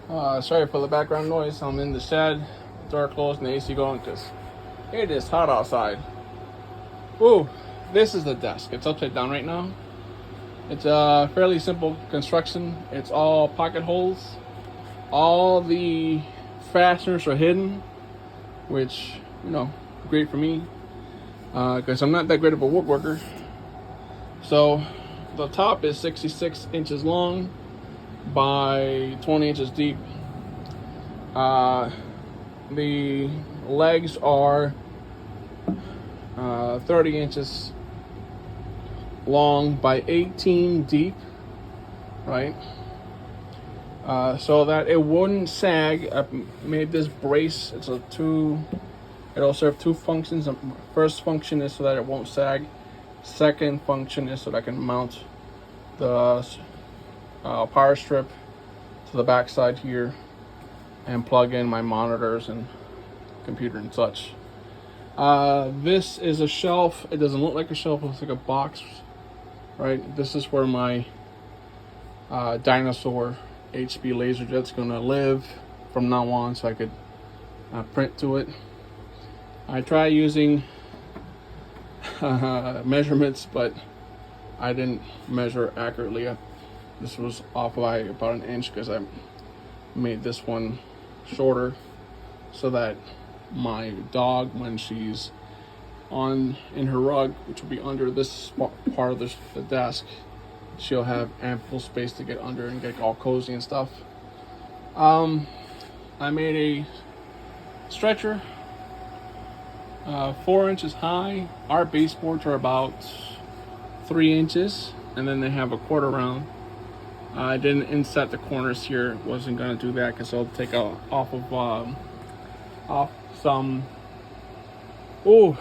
Sorry for the background noise. I'm in the shed, door closed, and the AC going because it is hot outside. Ooh, this is the desk. It's upside down right now. It's a fairly simple construction. It's all pocket holes. All the fasteners are hidden, which, great for me because I'm not that great of a woodworker. So the top is 66 inches long by 20 inches deep. The legs are 30 inches long by 18 deep, right? So that it wouldn't sag. I made this brace. It'll serve two functions. The first function is so that it won't sag. Second function is so that I can mount the power strip to the back side here and plug in my monitors and computer and such. This is a shelf. It doesn't look like a shelf. It looks like a box, right? This is where my dinosaur HB LaserJet's gonna live from now on, so I could print to it. I tried using measurements, but I didn't measure accurately. This was off by about an inch because I made this one shorter so that my dog, when she's in her rug, which will be under this part of the desk, she'll have ample space to get under and get all cozy and stuff. I made a stretcher 4 inches high. Our baseboards are about 3 inches, and then they have a quarter round. I didn't inset the corners here. Wasn't gonna do that because I'll take off some floor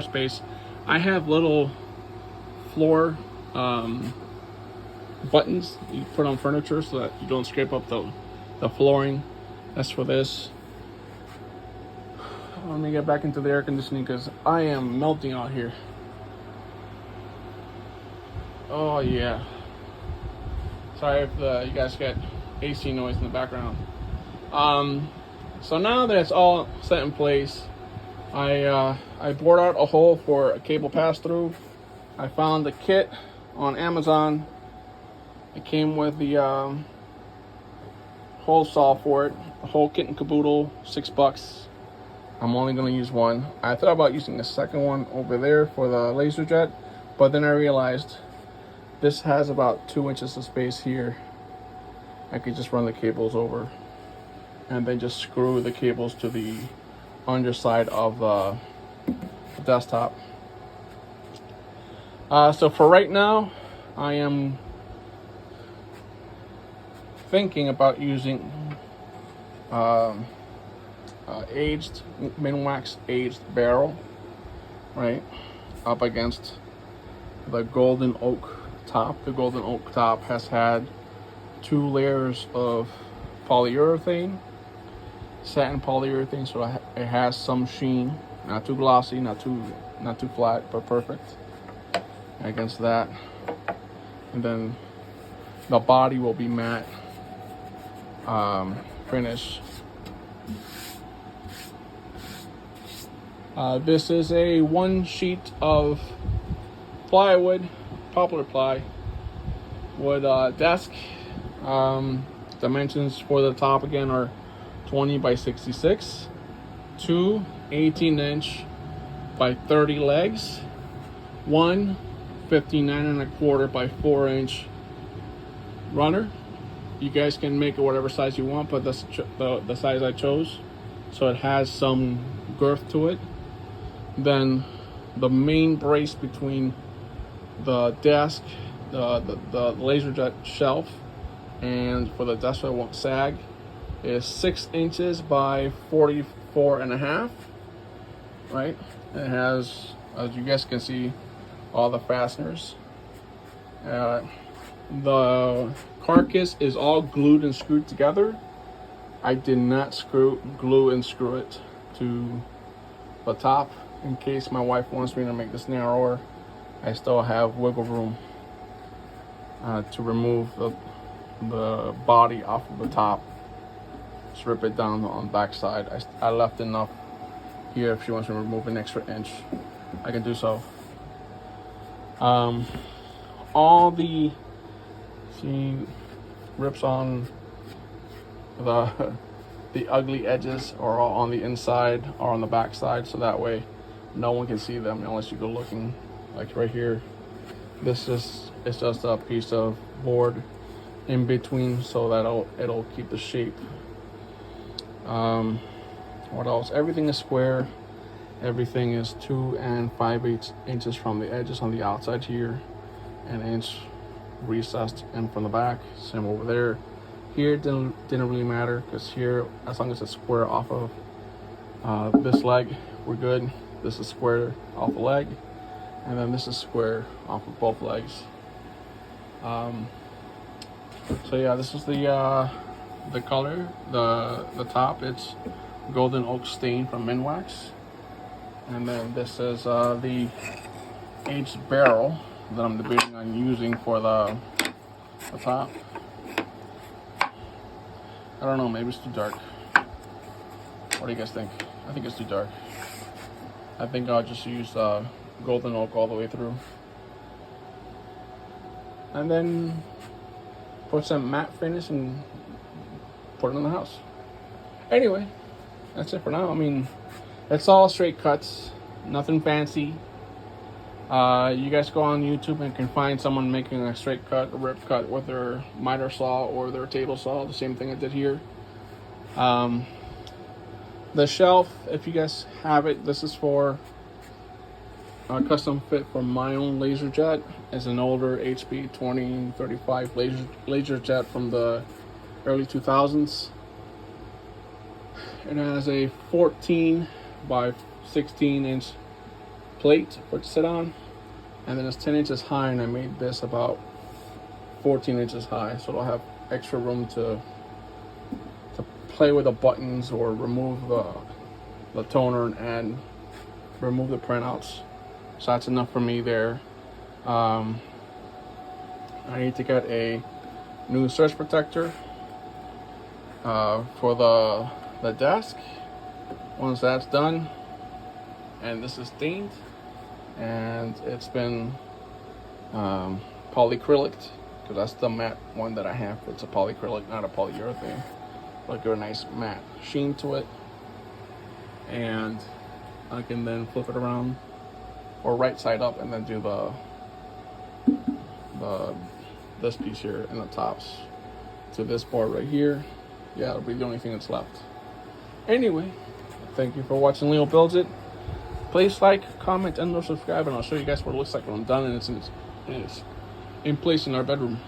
space. I have little floor buttons you put on furniture so that you don't scrape up the flooring. That's for this. Let me get back into the air conditioning because I am melting out here. Oh yeah. Sorry if you guys get AC noise in the background. So now that it's all set in place, I bored out a hole for a cable pass-through. I found the kit on Amazon. It came with the hole saw for it, the whole kit and caboodle, $6. I'm only going to use one. I thought about using the second one over there for the LaserJet, but then I realized this has about 2 inches of space here. I could just run the cables over and then just screw the cables to the underside of the desktop. So for right now, I am thinking about using aged Minwax aged barrel, right, up against the golden oak top. The golden oak top has had 2 layers of polyurethane, satin polyurethane, so it has some sheen, not too glossy, not too flat, but perfect against that. And then the body will be matte finish. This is a 1 sheet of plywood, poplar ply wood desk. Dimensions for the top again are 20 by 66, 2 18-inch by 30 legs, 1 59.25 by 4-inch runner. You guys can make it whatever size you want, but that's the size I chose, so it has some girth to it. Then the main brace between the desk, the LaserJet shelf, and for the desk so it won't sag, is 6 inches by 44.5. Right? It has, as you guys can see, all the fasteners. The carcass is all glued and screwed together. I did not glue and screw it to the top in case my wife wants me to make this narrower. I still have wiggle room to remove the body off of the top. Just rip it down on the back side. I left enough here. If she wants to remove an extra inch, I can do so. All the, she rips on the ugly edges are all on the inside or on the back side, so that way no one can see them unless you go looking. Like right here, this is, it's just a piece of board in between, so that it'll keep the shape. What else? Everything is square. Everything is 2 5/8 inches from the edges on the outside here, an inch recessed in from the back. Same over there. Here didn't really matter, because here, as long as it's square off of this leg, we're good. This is square off the leg, and then this is square off of both legs. So yeah, this is the color. The top, it's golden oak stain from Minwax, and then this is the aged barrel that I'm debating on using for the top. I don't know, maybe it's too dark. What do you guys think? I think it's too dark. I think I'll just use golden oak all the way through, and then put some matte finish and put it in the house. Anyway, that's it for now. I mean, it's all straight cuts, nothing fancy. You guys go on YouTube and can find someone making a straight cut, a rip cut with their miter saw or their table saw. The same thing I did here. The shelf, if you guys have it, this is for a custom fit for my own laser jet. It's an older HP 2035 laser jet from the early 2000s. It has a 14 by 16 inch plate for it to sit on, and then it's 10 inches high, and I made this about 14 inches high, so it'll have extra room to play with the buttons or remove the toner and remove the printouts. So that's enough for me there. I need to get a new surge protector for the desk. Once that's done, and this is stained, and it's been polyacrylic, because that's the matte one that I have. It's a polyacrylic, not a polyurethane. Like a nice matte sheen to it, and I can then flip it around or right side up and then do this piece here in the tops to this board right here. Yeah, it'll be the only thing that's left. Anyway, thank you for watching Leo Builds It. Please like, comment, and subscribe, and I'll show you guys what it looks like when I'm done and it's in place in our bedroom.